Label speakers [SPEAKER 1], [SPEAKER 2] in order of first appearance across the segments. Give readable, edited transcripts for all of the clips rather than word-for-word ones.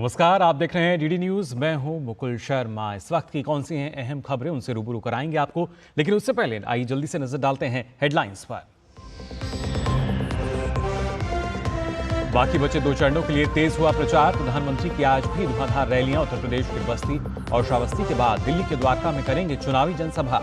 [SPEAKER 1] नमस्कार, आप देख रहे हैं डीडी न्यूज। मैं हूं मुकुल शर्मा। इस वक्त की कौन सी हैं अहम खबरें, उनसे रूबरू कराएंगे आपको, लेकिन उससे पहले आइए जल्दी से नजर डालते हैं हेडलाइंस पर। बाकी बचे 2 चरणों के लिए तेज हुआ प्रचार। प्रधानमंत्री की आज भी धुआंधार रैलियां। उत्तर प्रदेश के बस्ती और श्रावस्ती के बाद दिल्ली के द्वारका में करेंगे चुनावी जनसभा।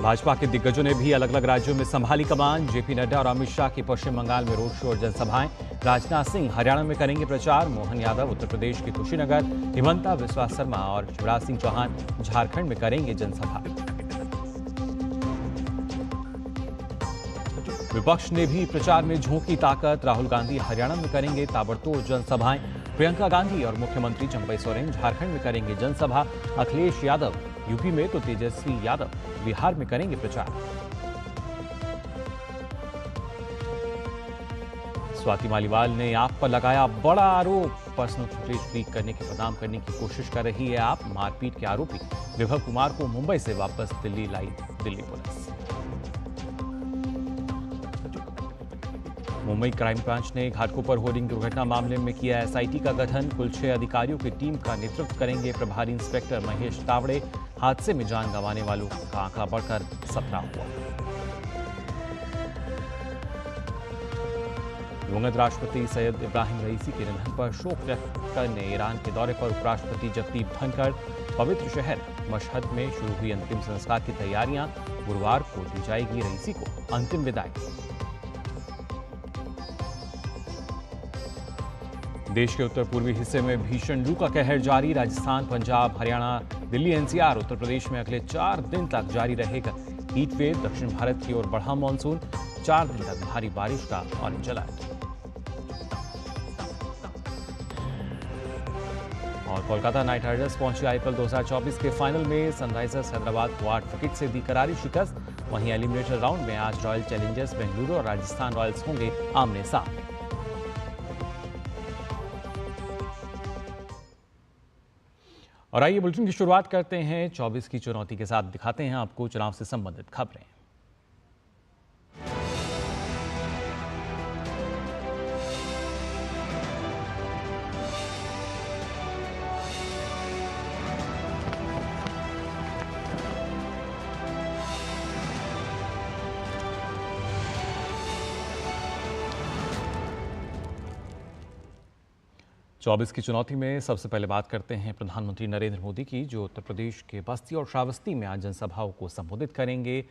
[SPEAKER 1] भाजपा के दिग्गजों ने भी अलग अलग राज्यों में संभाली कमान। जेपी नड्डा और अमित शाह की पश्चिम बंगाल में रोड शो और जनसभाएं। राजनाथ सिंह हरियाणा में करेंगे प्रचार। मोहन यादव उत्तर प्रदेश के कुशीनगर, हिमंता बिस्वा शर्मा और शिवराज सिंह चौहान झारखंड में करेंगे जनसभा। विपक्ष ने भी प्रचार में झोंकी ताकत। राहुल गांधी हरियाणा में करेंगे ताबड़तोड़ जनसभाएं। प्रियंका गांधी और मुख्यमंत्री चंपई सोरेन झारखंड में करेंगे जनसभा। अखिलेश यादव यूपी में तो तेजस्वी यादव बिहार में करेंगे प्रचार। स्वाति मालीवाल ने आप पर लगाया बड़ा आरोप। पर्सनल फुटेज लीक करने के बदनाम करने की कोशिश कर रही है आप। मारपीट के आरोपी विभव कुमार को मुंबई से वापस दिल्ली लाई Delhi police. Mumbai crime branch ने घाटकोपर होर्डिंग दुर्घटना मामले में किया एसआईटी का गठन। कुल 6 अधिकारियों की टीम का नेतृत्व करेंगे प्रभारी इंस्पेक्टर महेश तावड़े। हादसे में जान गंवाने वालों का आंकड़ा बढ़कर 17 हुआ। दिवंगत राष्ट्रपति सैयद इब्राहिम रईसी के निधन पर शोक व्यक्त करने ईरान के दौरे पर उपराष्ट्रपति जगदीप धनखड़। पवित्र शहर मशहद में शुरू हुई अंतिम संस्कार की तैयारियां। गुरुवार को दी जाएगी रईसी को अंतिम विदाई। देश के उत्तर पूर्वी हिस्से में भीषण लू का कहर जारी। राजस्थान, पंजाब, हरियाणा, दिल्ली, एनसीआर, उत्तर प्रदेश में अगले 4 दिन तक जारी रहेगा हीट वेव। दक्षिण भारत की ओर बढ़ा मानसून। 4 दिन तक भारी बारिश का ऑरेंज अलर्ट। और कोलकाता नाइट राइडर्स पहुंची आईपीएल 2024 के फाइनल में। सनराइजर्स हैदराबाद को 8 विकेट से दी करारी शिकस्त। वहीं एलिमिनेटर राउंड में आज रॉयल चैलेंजर्स बेंगलुरु और राजस्थान रॉयल्स होंगे आमने सामने। और आइए बुलेटिन की शुरुआत करते हैं 24 की चुनौती के साथ। दिखाते हैं आपको चुनाव से संबंधित खबरें। चौबीस की चुनौती में सबसे पहले बात करते हैं प्रधानमंत्री नरेंद्र मोदी की, जो उत्तर प्रदेश के बस्ती और श्रावस्ती में आज जनसभाओं को संबोधित करेंगे।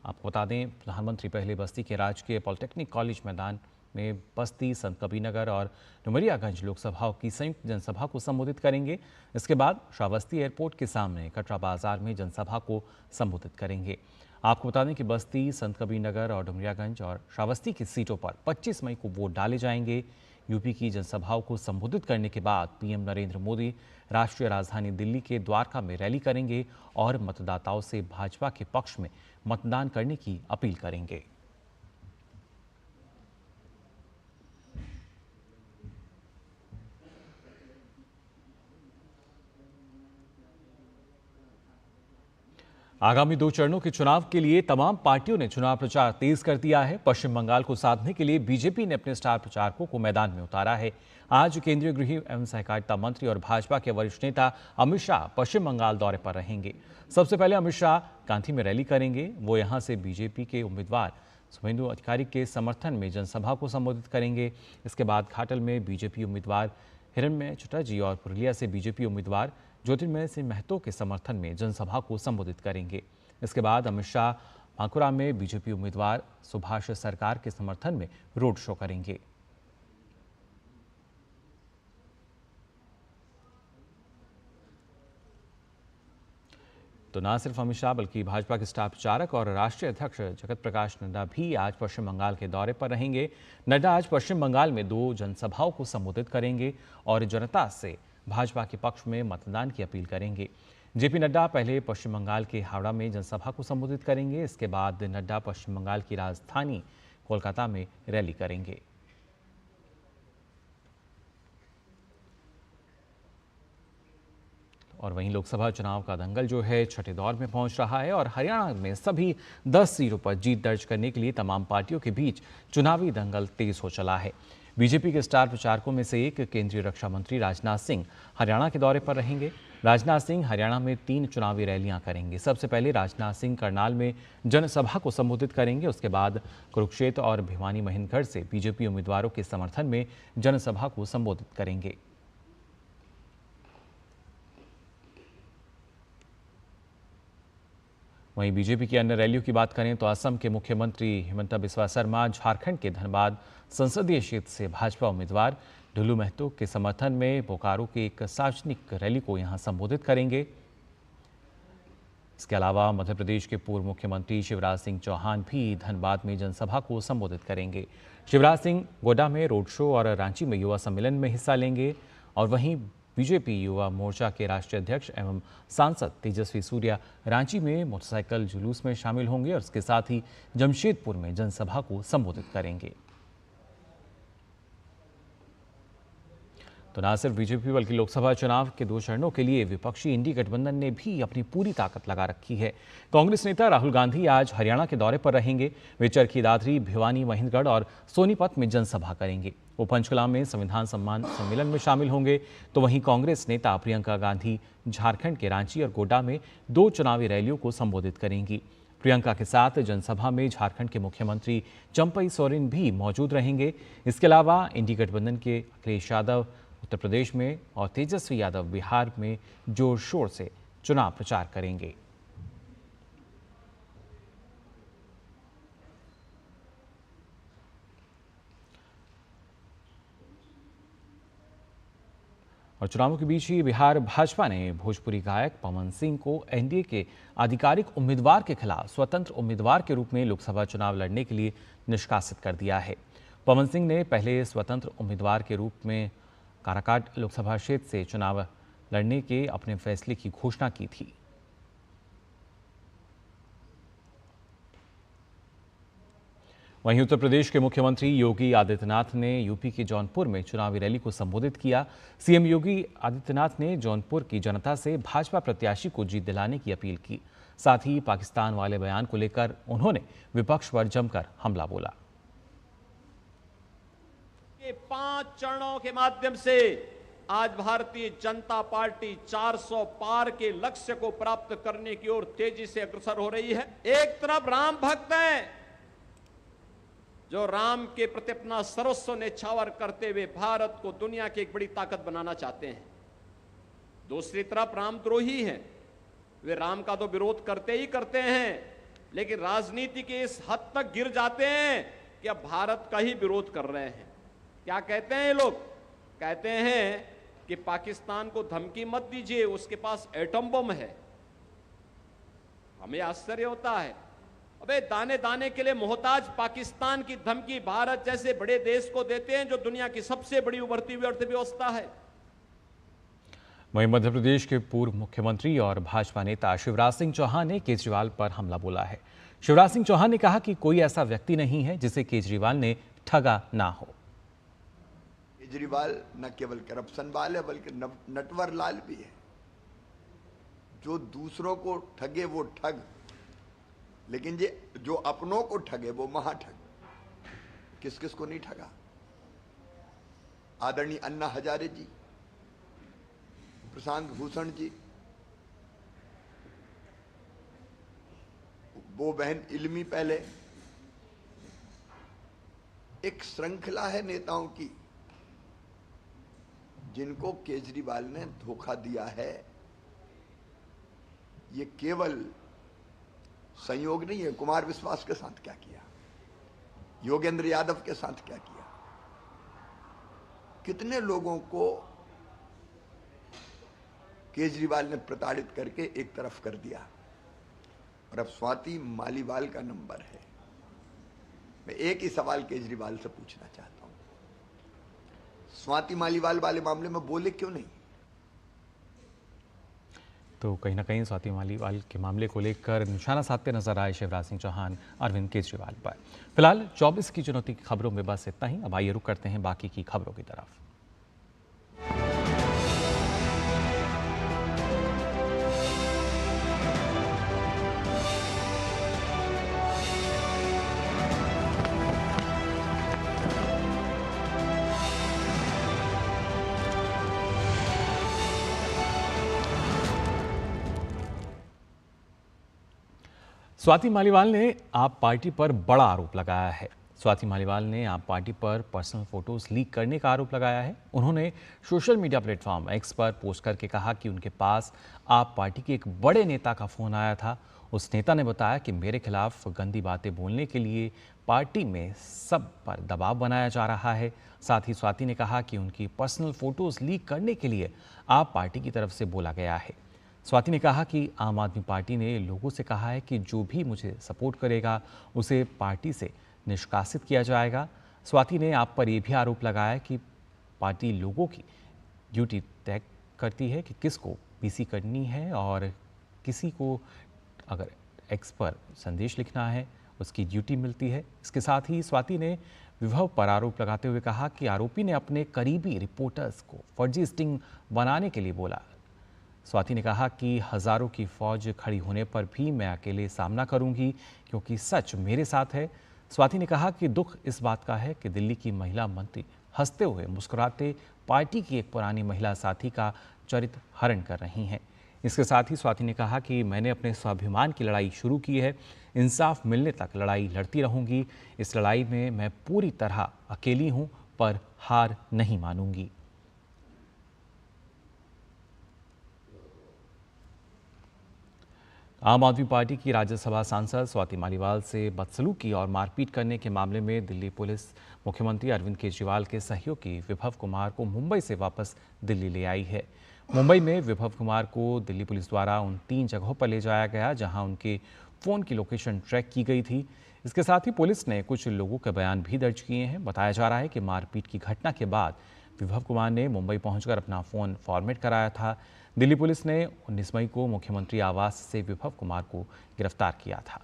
[SPEAKER 1] आपको बता दें, प्रधानमंत्री पहले बस्ती के राजकीय पॉलिटेक्निक कॉलेज मैदान में बस्ती, संत कबीरनगर और डुमरियागंज लोकसभाओं की संयुक्त जनसभा को संबोधित करेंगे। इसके बाद श्रावस्ती एयरपोर्ट के सामने कटरा बाजार में जनसभा को संबोधित करेंगे। आपको बता दें कि बस्ती, संत कबीरनगर और डुमरियागंज और श्रावस्ती की सीटों पर 25 मई को वोट डाले जाएंगे। यूपी की जनसभाओं को संबोधित करने के बाद पीएम नरेंद्र मोदी राष्ट्रीय राजधानी दिल्ली के द्वारका में रैली करेंगे और मतदाताओं से भाजपा के पक्ष में मतदान करने की अपील करेंगे। आगामी 2 चरणों के चुनाव के लिए तमाम पार्टियों ने चुनाव प्रचार तेज कर दिया है। पश्चिम बंगाल को साधने के लिए बीजेपी ने अपने स्टार प्रचारकों को मैदान में उतारा है। आज केंद्रीय गृह एवं सहकारिता मंत्री और भाजपा के वरिष्ठ नेता अमित शाह पश्चिम बंगाल दौरे पर रहेंगे। सबसे पहले अमित शाह कांठी में रैली करेंगे। वो यहां से बीजेपी के उम्मीदवार शुभेंदु अधिकारी के समर्थन में जनसभा को संबोधित करेंगे। इसके बाद घाटल में बीजेपी उम्मीदवार हिरण्मय चटर्जी और पुरुलिया से बीजेपी उम्मीदवार ज्योतिर्मय सिंह महतो के समर्थन में जनसभा को संबोधित करेंगे। इसके बाद अमित शाह बांकुरा में बीजेपी उम्मीदवार सुभाष सरकार के समर्थन में रोड शो करेंगे। तो न सिर्फ अमित शाह बल्कि भाजपा के स्टार प्रचारक और राष्ट्रीय अध्यक्ष जगत प्रकाश नड्डा भी आज पश्चिम बंगाल के दौरे पर रहेंगे। नड्डा आज पश्चिम बंगाल में 2 जनसभाओं को संबोधित करेंगे और जनता से भाजपा के पक्ष में मतदान की अपील करेंगे। जेपी नड्डा पहले पश्चिम बंगाल के हावड़ा में जनसभा को संबोधित करेंगे। इसके बाद नड्डा पश्चिम बंगाल की राजधानी कोलकाता में रैली करेंगे। और वहीं लोकसभा चुनाव का दंगल जो है छठे दौर में पहुंच रहा है और हरियाणा में सभी 10 सीटों पर जीत दर्ज करने के लिए तमाम पार्टियों के बीच चुनावी दंगल तेज हो चला है। बीजेपी के स्टार प्रचारकों में से एक केंद्रीय रक्षा मंत्री राजनाथ सिंह हरियाणा के दौरे पर रहेंगे। राजनाथ सिंह हरियाणा में 3 चुनावी रैलियां करेंगे। सबसे पहले राजनाथ सिंह करनाल में जनसभा को संबोधित करेंगे। उसके बाद कुरुक्षेत्र और भिवानी महेंद्रगढ़ से बीजेपी उम्मीदवारों के समर्थन में जनसभा को संबोधित करेंगे। वहीं बीजेपी की अन्य रैलियों की बात करें तो असम के मुख्यमंत्री हिमंता बिस्वा शर्मा झारखंड के धनबाद संसदीय क्षेत्र से भाजपा उम्मीदवार ढुल्लू महतो के समर्थन में बोकारो की एक सार्वजनिक रैली को यहां संबोधित करेंगे। इसके अलावा मध्य प्रदेश के पूर्व मुख्यमंत्री शिवराज सिंह चौहान भी धनबाद में जनसभा को संबोधित करेंगे। शिवराज सिंह गोड्डा में रोड शो और रांची में युवा सम्मेलन में हिस्सा लेंगे और वहीं बीजेपी युवा मोर्चा के राष्ट्रीय अध्यक्ष एवं सांसद तेजस्वी सूर्या रांची में मोटरसाइकिल जुलूस में शामिल होंगे और इसके साथ ही जमशेदपुर में जनसभा को संबोधित करेंगे। तो न सिर्फ बीजेपी बल्कि लोकसभा चुनाव के 2 चरणों के लिए विपक्षी इंडी गठबंधन ने भी अपनी पूरी ताकत लगा रखी है। कांग्रेस नेता राहुल गांधी आज हरियाणा के दौरे पर रहेंगे। वे चरखी दादरी, भिवानी, महेंद्रगढ़ और सोनीपत में जनसभा करेंगे। वो पंचकुला में संविधान सम्मान सम्मेलन में शामिल होंगे। तो वहीं कांग्रेस नेता प्रियंका गांधी झारखंड के रांची और गोड्डा में 2 चुनावी रैलियों को संबोधित करेंगी। प्रियंका के साथ जनसभा में झारखंड के मुख्यमंत्री चंपई सोरेन भी मौजूद रहेंगे। इसके अलावा इंडी गठबंधन के अखिलेश यादव उत्तर प्रदेश में और तेजस्वी यादव बिहार में जोर शोर से चुनाव प्रचार करेंगे। और चुनावों के बीच ही बिहार भाजपा ने भोजपुरी गायक पवन सिंह को एनडीए के आधिकारिक उम्मीदवार के खिलाफ स्वतंत्र उम्मीदवार के रूप में लोकसभा चुनाव लड़ने के लिए निष्कासित कर दिया है। पवन सिंह ने पहले स्वतंत्र उम्मीदवार के रूप में काराकाट लोकसभा क्षेत्र से चुनाव लड़ने के अपने फैसले की घोषणा की थी। वहीं उत्तर प्रदेश के मुख्यमंत्री योगी आदित्यनाथ ने यूपी के जौनपुर में चुनावी रैली को संबोधित किया। सीएम योगी आदित्यनाथ ने जौनपुर की जनता से भाजपा प्रत्याशी को जीत दिलाने की अपील की। साथ ही पाकिस्तान वाले बयान को लेकर उन्होंने विपक्ष पर जमकर हमला बोला।
[SPEAKER 2] 5 चरणों के माध्यम से आज भारतीय जनता पार्टी 400 पार के लक्ष्य को प्राप्त करने की ओर तेजी से अग्रसर हो रही है। एक तरफ राम भक्त हैं जो राम के प्रति अपना सर्वस्व न्यौछावर करते हुए भारत को दुनिया की एक बड़ी ताकत बनाना चाहते हैं। दूसरी तरफ रामद्रोही हैं, वे राम का तो विरोध करते ही करते हैं, लेकिन राजनीति के इस हद तक गिर जाते हैं कि अब भारत का ही विरोध कर रहे हैं। क्या कहते हैं ये लोग? कहते हैं कि पाकिस्तान को धमकी मत दीजिए, उसके पास एटम बम है। हमें आश्चर्य होता है, अबे दाने दाने के लिए मोहताज पाकिस्तान की धमकी भारत जैसे बड़े देश को देते हैं जो दुनिया की सबसे बड़ी उभरती हुई अर्थव्यवस्था है।
[SPEAKER 1] वहीं मध्य प्रदेश के पूर्व मुख्यमंत्री और भाजपा नेता शिवराज सिंह चौहान ने केजरीवाल पर हमला बोला है। शिवराज सिंह चौहान ने कहा कि कोई ऐसा व्यक्ति नहीं है जिसे केजरीवाल ने ठगा ना हो।
[SPEAKER 3] केजरीवाल न केवल करप्शन वाल है बल्कि नटवर लाल भी है। जो दूसरों को ठगे वो ठग, लेकिन जो अपनों को ठगे वो महाठग। किस किस को नहीं ठगा? आदरणीय अन्ना हजारे जी, प्रशांत भूषण जी, वो बहन इल्मी, पहले एक श्रृंखला है नेताओं की जिनको केजरीवाल ने धोखा दिया है। ये केवल संयोग नहीं है। कुमार विश्वास के साथ क्या किया, योगेंद्र यादव के साथ क्या किया, कितने लोगों को केजरीवाल ने प्रताड़ित करके एक तरफ कर दिया। और अब स्वाति मालीवाल का नंबर है। मैं एक ही सवाल केजरीवाल से पूछना चाहता हूं, स्वाति मालीवाल वाले मामले में बोले क्यों नहीं?
[SPEAKER 1] तो कहीं ना कहीं स्वाति मालीवाल के मामले को लेकर निशाना साधते नजर आए शिवराज सिंह चौहान अरविंद केजरीवाल पर। फिलहाल 24 की चुनौती की खबरों में बस इतना ही। अब आइए रुक करते हैं बाकी की खबरों की तरफ। स्वाति मालीवाल ने आप पार्टी पर बड़ा आरोप लगाया है। स्वाति मालीवाल ने आप पार्टी पर पर्सनल फोटोज लीक करने का आरोप लगाया है। उन्होंने सोशल मीडिया प्लेटफॉर्म एक्स पर पोस्ट करके कहा कि उनके पास आप पार्टी के एक बड़े नेता का फोन आया था। उस नेता ने बताया कि मेरे खिलाफ गंदी बातें बोलने के लिए पार्टी में सब पर दबाव बनाया जा रहा है। साथ ही स्वाति ने कहा कि उनकी पर्सनल फोटोज लीक करने के लिए आप पार्टी की तरफ से बोला गया है। स्वाति ने कहा कि आम आदमी पार्टी ने लोगों से कहा है कि जो भी मुझे सपोर्ट करेगा उसे पार्टी से निष्कासित किया जाएगा। स्वाति ने आप पर यह भी आरोप लगाया कि पार्टी लोगों की ड्यूटी तय करती है कि किसको पीसी करनी है और किसी को अगर एक्स पर संदेश लिखना है उसकी ड्यूटी मिलती है। इसके साथ ही स्वाति ने विभव पर आरोप लगाते हुए कहा कि आरोपी ने अपने करीबी रिपोर्टर्स को फर्जी स्टिंग बनाने के लिए बोला। स्वाति ने कहा कि हजारों की फौज खड़ी होने पर भी मैं अकेले सामना करूंगी क्योंकि सच मेरे साथ है। स्वाति ने कहा कि दुख इस बात का है कि दिल्ली की महिला मंत्री हंसते हुए मुस्कुराते पार्टी की एक पुरानी महिला साथी का चरित्र हरण कर रही हैं। इसके साथ ही स्वाति ने कहा कि मैंने अपने स्वाभिमान की लड़ाई शुरू की है, इंसाफ मिलने तक लड़ाई लड़ती रहूंगी। इस लड़ाई में मैं पूरी तरह अकेली हूं पर हार नहीं मानूंगी। आम आदमी पार्टी की राज्यसभा सांसद स्वाति मालीवाल से बदसलूकी और मारपीट करने के मामले में दिल्ली पुलिस मुख्यमंत्री अरविंद केजरीवाल के सहयोगी विभव कुमार को मुंबई से वापस दिल्ली ले आई है। मुंबई में विभव कुमार को दिल्ली पुलिस द्वारा उन 3 जगहों पर ले जाया गया जहां उनके फ़ोन की लोकेशन ट्रैक की गई थी। इसके साथ ही पुलिस ने कुछ लोगों के बयान भी दर्ज किए हैं। बताया जा रहा है कि मारपीट की घटना के बाद विभव कुमार ने मुंबई पहुंचकर अपना फ़ोन फॉर्मेट कराया था। दिल्ली पुलिस ने 19 मई को मुख्यमंत्री आवास से विभव कुमार को गिरफ्तार किया था।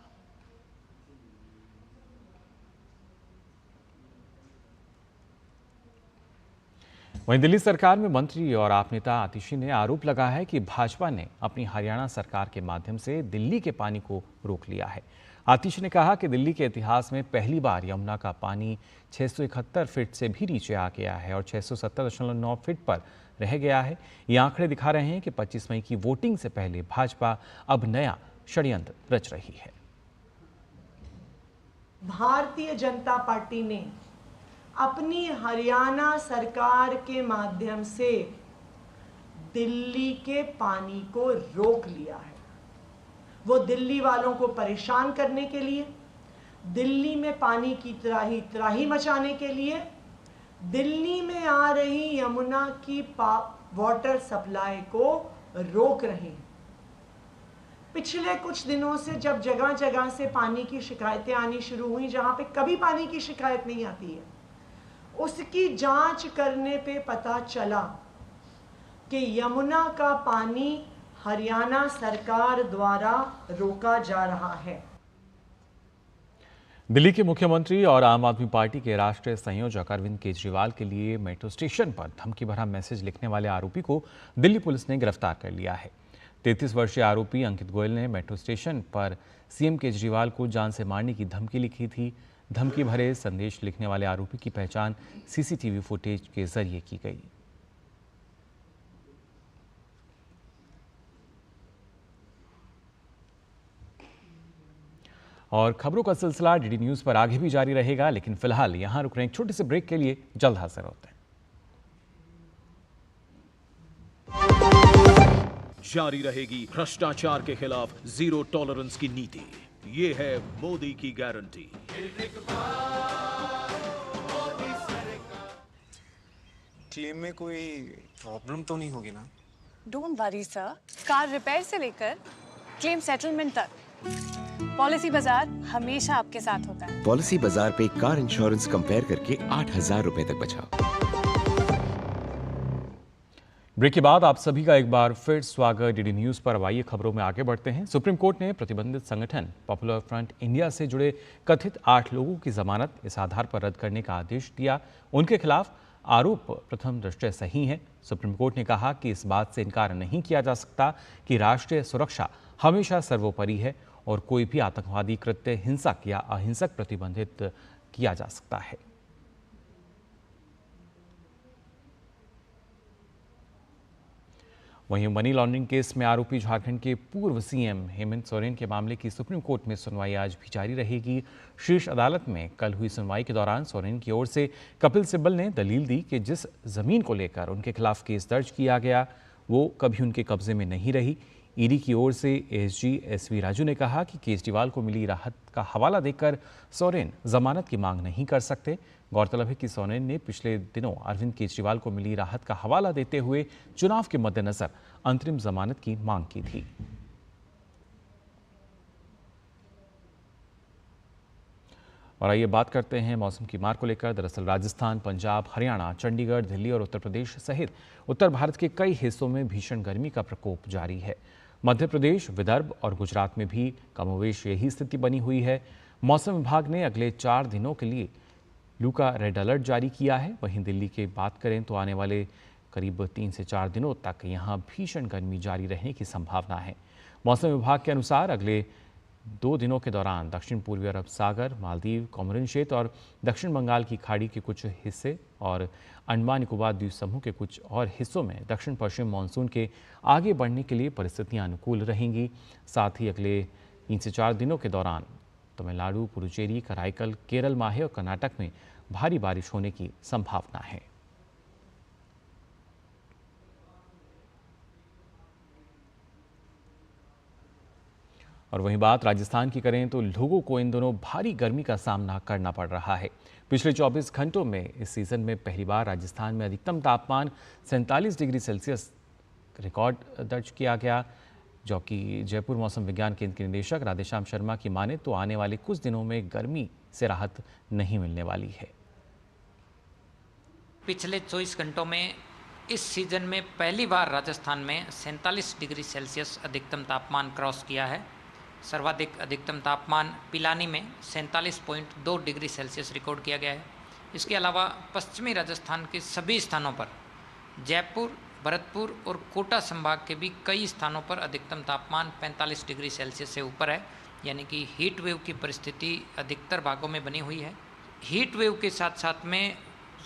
[SPEAKER 1] वहीं दिल्ली सरकार में मंत्री और आप नेता आतिशी ने आरोप लगाया है कि भाजपा ने अपनी हरियाणा सरकार के माध्यम से दिल्ली के पानी को रोक लिया है। आतिशी ने कहा कि दिल्ली के इतिहास में पहली बार यमुना का पानी 671 फीट से भी नीचे आ गया है और 670.9 फीट पर रह गया है। ये आंकड़े दिखा रहे हैं कि 25 मई की वोटिंग से पहले भाजपा अब नया षड्यंत्र रच रही है।
[SPEAKER 4] भारतीय जनता पार्टी ने अपनी हरियाणा सरकार के माध्यम से दिल्ली के पानी को रोक लिया है। वो दिल्ली वालों को परेशान करने के लिए, दिल्ली में पानी की त्राही मचाने के लिए, दिल्ली में आ रही यमुना की वाटर सप्लाई को रोक रहे हैं। पिछले कुछ दिनों से जब जगह जगह से पानी की शिकायतें आनी शुरू हुई, जहां पे कभी पानी की शिकायत नहीं आती है, उसकी जांच करने पे पता चला कि यमुना का पानी हरियाणा सरकार द्वारा रोका जा रहा है।
[SPEAKER 1] दिल्ली के मुख्यमंत्री और आम आदमी पार्टी के राष्ट्रीय संयोजक अरविंद केजरीवाल के लिए मेट्रो स्टेशन पर धमकी भरा मैसेज लिखने वाले आरोपी को दिल्ली पुलिस ने गिरफ्तार कर लिया है। 33 वर्षीय आरोपी अंकित गोयल ने मेट्रो स्टेशन पर सीएम केजरीवाल को जान से मारने की धमकी लिखी थी। धमकी भरे संदेश लिखने वाले आरोपी की पहचान सीसीटीवी फुटेज के जरिए की गई। और खबरों का सिलसिला डीडी न्यूज पर आगे भी जारी रहेगा, लेकिन फिलहाल यहां रुक रहे एक छोटे से ब्रेक के लिए जल्द हाजिर होते हैं।
[SPEAKER 5] जारी रहेगी भ्रष्टाचार के खिलाफ जीरो टॉलरेंस की नीति। ये है मोदी की गारंटी।
[SPEAKER 6] क्लेम में कोई प्रॉब्लम तो नहीं होगी ना?
[SPEAKER 7] Don't worry sir, car repair से लेकर क्लेम सेटलमेंट तक पॉलिसी बाजार हमेशा आपके साथ होता है।
[SPEAKER 8] पॉलिसी बाजार पे कार इंश्योरेंस कंपेयर करके 8,000 रुपए तक बचाओ।
[SPEAKER 1] ब्रेक के बाद आप सभी का एक बार फिर स्वागत डीडी न्यूज पर। अब आइए खबरों में आगे बढ़ते हैं। सुप्रीम कोर्ट ने प्रतिबंधित संगठन पॉपुलर फ्रंट इंडिया से जुड़े कथित 8 लोगों की जमानत इस आधार पर रद्द करने का आदेश दिया। उनके खिलाफ आरोप प्रथम दृष्टया सही है। सुप्रीम कोर्ट ने कहा कि इस बात से इनकार नहीं किया जा सकता कि राष्ट्रीय सुरक्षा हमेशा सर्वोपरि है और कोई भी आतंकवादी कृत्य हिंसक या अहिंसक प्रतिबंधित किया जा सकता है। वहीं मनी लॉन्ड्रिंग केस में आरोपी झारखंड के पूर्व सीएम हेमंत सोरेन के मामले की सुप्रीम कोर्ट में सुनवाई आज भी जारी रहेगी। शीर्ष अदालत में कल हुई सुनवाई के दौरान सोरेन की ओर से कपिल सिब्बल ने दलील दी कि जिस जमीन को लेकर उनके खिलाफ केस दर्ज किया गया वो कभी उनके कब्जे में नहीं रही। ईडी की ओर से एएसजी एसवी राजू ने कहा कि केजरीवाल को मिली राहत का हवाला देकर सोरेन जमानत की मांग नहीं कर सकते। गौरतलब है कि सोरेन ने पिछले दिनों अरविंद केजरीवाल को मिली राहत का हवाला देते हुए चुनाव के मद्देनजर अंतरिम जमानत की मांग की थी। और आइए बात करते हैं मौसम की मार को लेकर। दरअसल राजस्थान, पंजाब, हरियाणा, चंडीगढ़, दिल्ली और उत्तर प्रदेश सहित उत्तर भारत के कई हिस्सों में भीषण गर्मी का प्रकोप जारी है। मध्य प्रदेश, विदर्भ और गुजरात में भी कमोवेश यही स्थिति बनी हुई है। मौसम विभाग ने अगले 4 दिनों के लिए लू का रेड अलर्ट जारी किया है। वहीं दिल्ली की बात करें तो आने वाले करीब 3 से 4 दिनों तक यहां भीषण गर्मी जारी रहने की संभावना है। मौसम विभाग के अनुसार अगले 2 दिनों के दौरान दक्षिण पूर्वी अरब सागर, मालदीव, कोमोरिन क्षेत्र और दक्षिण बंगाल की खाड़ी के कुछ हिस्से और अंडमान निकोबार द्वीप समूह के कुछ और हिस्सों में दक्षिण पश्चिम मानसून के आगे बढ़ने के लिए परिस्थितियां अनुकूल रहेंगी। साथ ही अगले 3 से 4 दिनों के दौरान तमिलनाडु, पुडुचेरी, कराईकल, केरल, माहे और कर्नाटक में भारी बारिश होने की संभावना है। और वहीं बात राजस्थान की करें तो लोगों को इन दिनों भारी गर्मी का सामना करना पड़ रहा है। पिछले 24 घंटों में इस सीजन में पहली बार राजस्थान में अधिकतम तापमान 47 डिग्री सेल्सियस रिकॉर्ड दर्ज किया गया। जो कि जयपुर मौसम विज्ञान केंद्र के निदेशक राधेश्याम शर्मा की माने तो आने वाले कुछ दिनों में गर्मी से राहत नहीं मिलने वाली है।
[SPEAKER 9] पिछले 24 घंटों में इस सीजन में पहली बार राजस्थान में 47 डिग्री सेल्सियस अधिकतम तापमान क्रॉस किया है। सर्वाधिक अधिकतम तापमान पिलानी में 47.2 डिग्री सेल्सियस रिकॉर्ड किया गया है। इसके अलावा पश्चिमी राजस्थान के सभी स्थानों पर, जयपुर, भरतपुर और कोटा संभाग के भी कई स्थानों पर अधिकतम तापमान 45 डिग्री सेल्सियस से ऊपर है, यानी कि हीट वेव की परिस्थिति अधिकतर भागों में बनी हुई है। हीट वेव के साथ साथ में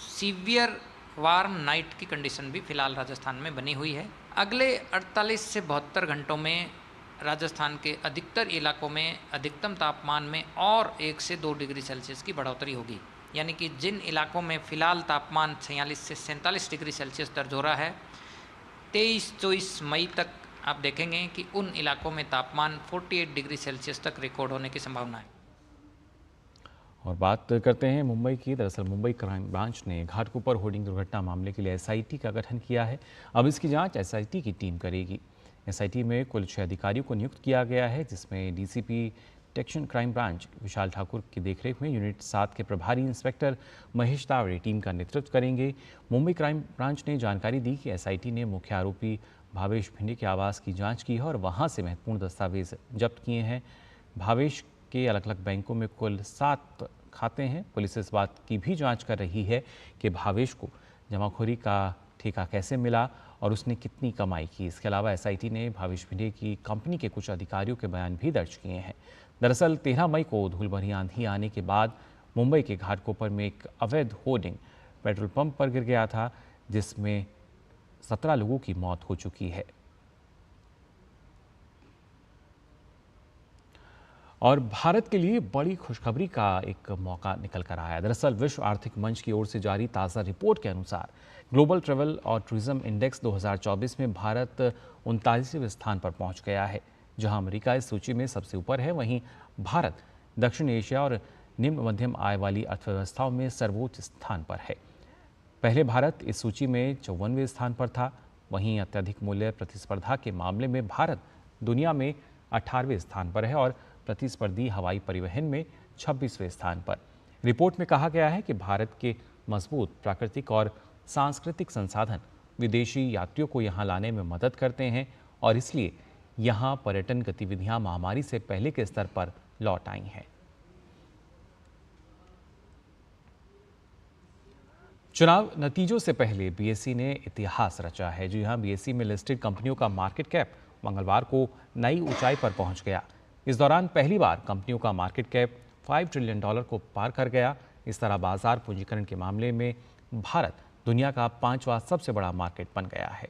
[SPEAKER 9] सीवियर वार्म नाइट की कंडीशन भी फिलहाल राजस्थान में बनी हुई है। अगले 48 से 72 घंटों में राजस्थान के अधिकतर इलाकों में अधिकतम तापमान में और 1 से 2 डिग्री सेल्सियस की बढ़ोतरी होगी, यानी कि जिन इलाकों में फिलहाल तापमान 46 से 47 डिग्री सेल्सियस दर्ज हो रहा है, 23-24 मई तक आप देखेंगे कि उन इलाकों में तापमान 48 डिग्री सेल्सियस तक रिकॉर्ड होने की संभावना है।
[SPEAKER 1] और बात करते हैं मुंबई की। दरअसल मुंबई क्राइम ब्रांच ने घाटकोपर होर्डिंग दुर्घटना मामले के लिए एसआईटी का गठन किया है। अब इसकी जांच एसआईटी की टीम करेगी। एसआईटी में कुल 6 अधिकारियों को नियुक्त किया गया है, जिसमें डीसीपी टेक्शन क्राइम ब्रांच विशाल ठाकुर की देखरेख में यूनिट 7 के प्रभारी इंस्पेक्टर महेश तावड़े टीम का नेतृत्व करेंगे। मुंबई क्राइम ब्रांच ने जानकारी दी कि एसआईटी ने मुख्य आरोपी भावेश भिंडे के आवास की जांच की है और वहां से महत्वपूर्ण दस्तावेज जब्त किए हैं। भावेश के अलग अलग बैंकों में कुल 7 खाते हैं। पुलिस इस बात की भी जाँच कर रही है कि भावेश को जमाखोरी का ठेका कैसे मिला और उसने कितनी कमाई की। इसके अलावा एसआईटी ने भावेश भिंडे की कंपनी के कुछ अधिकारियों के बयान भी दर्ज किए हैं। दरअसल 13 मई को धूल भरी आंधी आने के बाद मुंबई के घाटकोपर में एक अवैध होर्डिंग पेट्रोल पंप पर गिर गया था, जिसमें 17 लोगों की मौत हो चुकी है। और भारत के लिए बड़ी खुशखबरी का एक मौका निकल कर आया। दरअसल विश्व आर्थिक मंच की ओर से जारी ताज़ा रिपोर्ट के अनुसार ग्लोबल ट्रैवल और टूरिज्म इंडेक्स 2024 में भारत 39वें स्थान पर पहुंच गया है। जहां अमेरिका इस सूची में सबसे ऊपर है, वहीं भारत दक्षिण एशिया और निम्न मध्यम आय वाली अर्थव्यवस्थाओं में सर्वोच्च स्थान पर है। पहले भारत इस सूची में 54वें स्थान पर था। वहीं अत्यधिक मूल्य प्रतिस्पर्धा के मामले में भारत दुनिया में 18वें स्थान पर है और प्रतिस्पर्धी हवाई परिवहन में 26वें स्थान पर। रिपोर्ट में कहा गया है कि भारत के मजबूत प्राकृतिक और सांस्कृतिक संसाधन विदेशी यात्रियों को यहां लाने में मदद करते हैं और इसलिए यहां पर्यटन गतिविधियां महामारी से पहले के स्तर पर लौट आई हैं। चुनाव नतीजों से पहले बीएसई ने इतिहास रचा है। जी हां, बीएसई में लिस्टेड कंपनियों का मार्केट कैप मंगलवार को नई ऊंचाई पर पहुंच गया। इस दौरान पहली बार कंपनियों का मार्केट कैप $5 ट्रिलियन को पार कर गया। इस तरह बाजार पूंजीकरण के मामले में भारत दुनिया का 5वां सबसे बड़ा मार्केट बन गया है।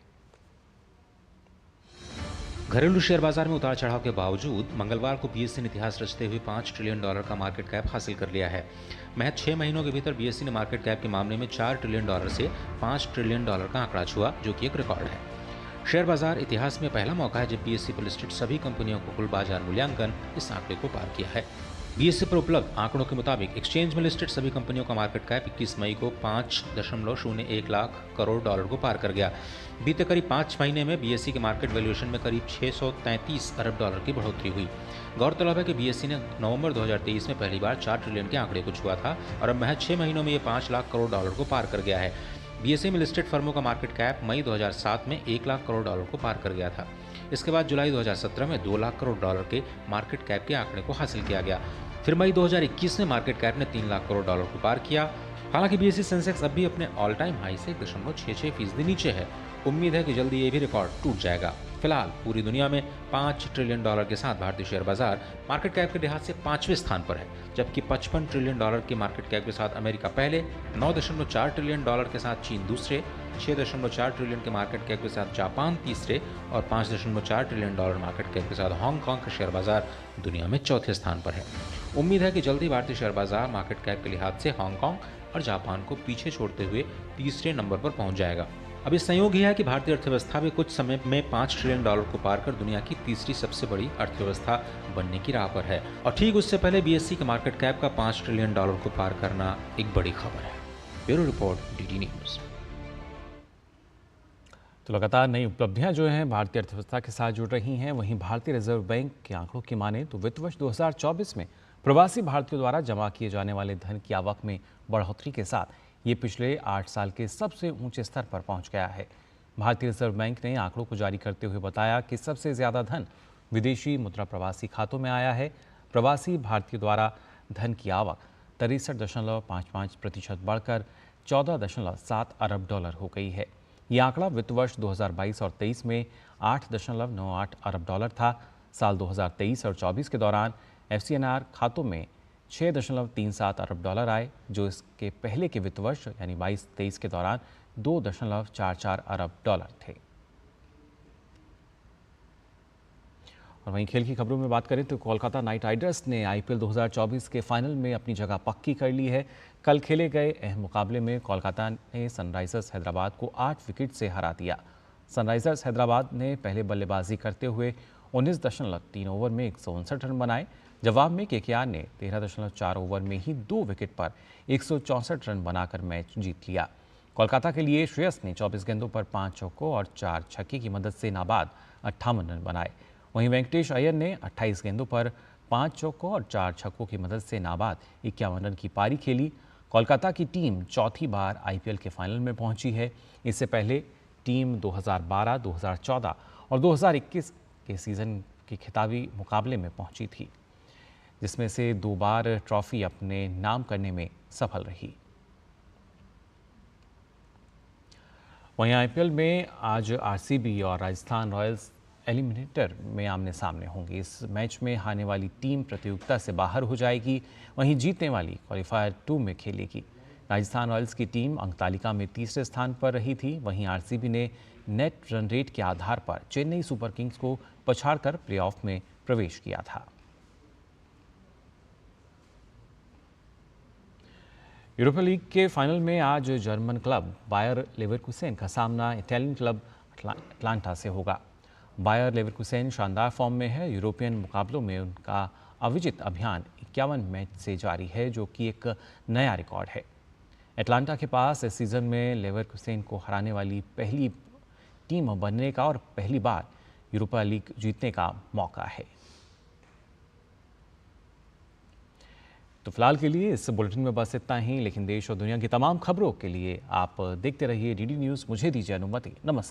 [SPEAKER 10] घरेलू शेयर बाजार में उतार चढ़ाव के बावजूद मंगलवार को बीएसई ने इतिहास रचते हुए $5 ट्रिलियन का मार्केट कैप हासिल कर लिया है। महज 6 महीनों के भीतर बीएसई ने मार्केट कैप के मामले में $4 ट्रिलियन से $5 ट्रिलियन का आंकड़ा छुआ, जो कि एक रिकॉर्ड है। शेयर बाजार इतिहास में पहला मौका है जब बीएसई पर लिस्टेड सभी कंपनियों को कुल बाजार मूल्यांकन इस आंकड़े को पार किया है। बीएसई पर उपलब्ध आंकड़ों के मुताबिक एक्सचेंज में लिस्टेड सभी कंपनियों का मार्केट कैप 21 मई को $5.01 लाख करोड़ को पार कर गया। बीते करीब 5 महीने में बीएसई के मार्केट वैल्यूएशन में करीब $633 अरब की बढ़ोतरी हुई। गौरतलब है कि बीएसई ने नवंबर 2023 में पहली बार 4 ट्रिलियन के आंकड़े को छुआ था और अब महज 6 महीनों में ये $5 लाख करोड़ को पार कर गया है। बीएसई में लिस्टेड फर्मों का मार्केट कैप मई 2007 में $1 लाख करोड़ को पार कर गया था। इसके बाद जुलाई 2017 में $2 लाख करोड़ के मार्केट कैप के आंकड़े को हासिल किया गया। फिर मई 2021 में मार्केट कैप ने $3 लाख करोड़ को पार किया। हालांकि बीएसई सेंसेक्स अब भी अपने ऑल टाइम हाई से 1.66% नीचे है। उम्मीद है कि जल्दी ये भी रिकॉर्ड टूट जाएगा। फिलहाल पूरी दुनिया में $5 ट्रिलियन के साथ भारतीय शेयर बाजार मार्केट कैप के लिहाज से 5वें स्थान पर है, जबकि $55 ट्रिलियन के मार्केट कैप के साथ अमेरिका पहले, $9.4 ट्रिलियन के साथ चीन दूसरे, $6.4 ट्रिलियन के मार्केट कैप के साथ जापान तीसरे और $5.4 ट्रिलियन मार्केट कैप के साथ हांगकांग का शेयर बाजार दुनिया में चौथे स्थान पर है। उम्मीद है कि जल्दी भारतीय शेयर बाजार मार्केट कैप के लिहाज से हांगकांग और जापान को पीछे छोड़ते हुए तीसरे नंबर पर पहुंच जाएगा। अब इस संयोग ही है कि भारतीय अर्थव्यवस्था भी कुछ समय में $5 ट्रिलियन को पार कर दुनिया की तीसरी सबसे बड़ी अर्थव्यवस्था बनने की राह पर है और ठीक उससे पहले बीएसई के मार्केट कैप का $5 ट्रिलियन को पार करना एक बड़ी खबर है। Bureau report, DD news.
[SPEAKER 1] तो लगातार नई उपलब्धियां जो हैं भारतीय अर्थव्यवस्था के साथ जुड़ रही हैं। वहीं भारतीय रिजर्व बैंक के आंकड़ों की माने तो वित्त वर्ष 2024 में प्रवासी भारतीयों द्वारा जमा किए जाने वाले धन की आवक में बढ़ोतरी के साथ ये पिछले 8 साल के सबसे ऊंचे स्तर पर पहुंच गया है। भारतीय रिजर्व बैंक ने आंकड़ों को जारी करते हुए बताया कि सबसे ज़्यादा धन विदेशी मुद्रा प्रवासी खातों में आया है। प्रवासी भारतीयों द्वारा धन की आवक 63.55% बढ़कर $14.7 अरब हो गई है। ये आंकड़ा वित्त वर्ष 2022 और 23 में $8.98 अरब था। साल 2023 और 24 के दौरान FCNR खातों में $6.37 अरब आए, जो इसके पहले के वित्त वर्ष यानी 22-23 के दौरान $2.44 अरब थे। और वहीं खेल की खबरों में बात करें तो कोलकाता नाइट राइडर्स ने IPL 2024 के फाइनल में अपनी जगह पक्की कर ली है। कल खेले गए अहम मुकाबले में कोलकाता ने सनराइजर्स हैदराबाद को 8 विकेट से हरा दिया। सनराइजर्स हैदराबाद ने पहले बल्लेबाजी करते हुए 19.3 ओवर में 159 रन बनाए। जवाब में KKR ने 13.4 ओवर में ही 2 विकेट पर 164 रन बनाकर मैच जीत लिया। कोलकाता के लिए श्रेयस ने 24 गेंदों पर 5 चौकों और 4 छक्के की मदद से नाबाद 58 रन बनाए। वहीं वेंकटेश अय्यर ने 28 गेंदों पर 5 चौकों और 4 छक्कों की मदद से नाबाद 51 रन की पारी खेली। कोलकाता की टीम चौथी बार IPL के फाइनल में पहुंची है। इससे पहले टीम 2012, 2014 और 2021 के सीज़न के खिताबी मुकाबले में पहुंची थी, जिसमें से 2 बार ट्रॉफी अपने नाम करने में सफल रही। वहीं IPL में आज RCB और राजस्थान रॉयल्स एलिमिनेटर में आमने सामने होंगे। इस मैच में हारने वाली टीम प्रतियोगिता से बाहर हो जाएगी, वहीं जीतने वाली क्वालिफायर 2 में खेलेगी। राजस्थान रॉयल्स की टीम अंक तालिका में तीसरे स्थान पर रही थी। वहीं RCB ने नेट रन रेट के आधार पर चेन्नई सुपर किंग्स को पछाड़कर प्लेऑफ में प्रवेश किया था। यूरोपा लीग के फाइनल में आज जर्मन क्लब बायर लेवरकुसेन का सामना इटालियन क्लब अटलांटा से होगा। बायर लेवरकुसेन शानदार फॉर्म में है। यूरोपियन मुकाबलों में उनका अविजित अभियान 51 मैच से जारी है, जो कि एक नया रिकॉर्ड है। अटलांटा के पास इस सीज़न में लेवरकुसेन को हराने वाली पहली टीम बनने का और पहली बार यूरोपा लीग जीतने का मौका है। तो फिलहाल के लिए इस बुलेटिन में बस इतना ही, लेकिन देश और दुनिया की तमाम खबरों के लिए आप देखते रहिए DD न्यूज़। मुझे दीजिए अनुमति। नमस्कार।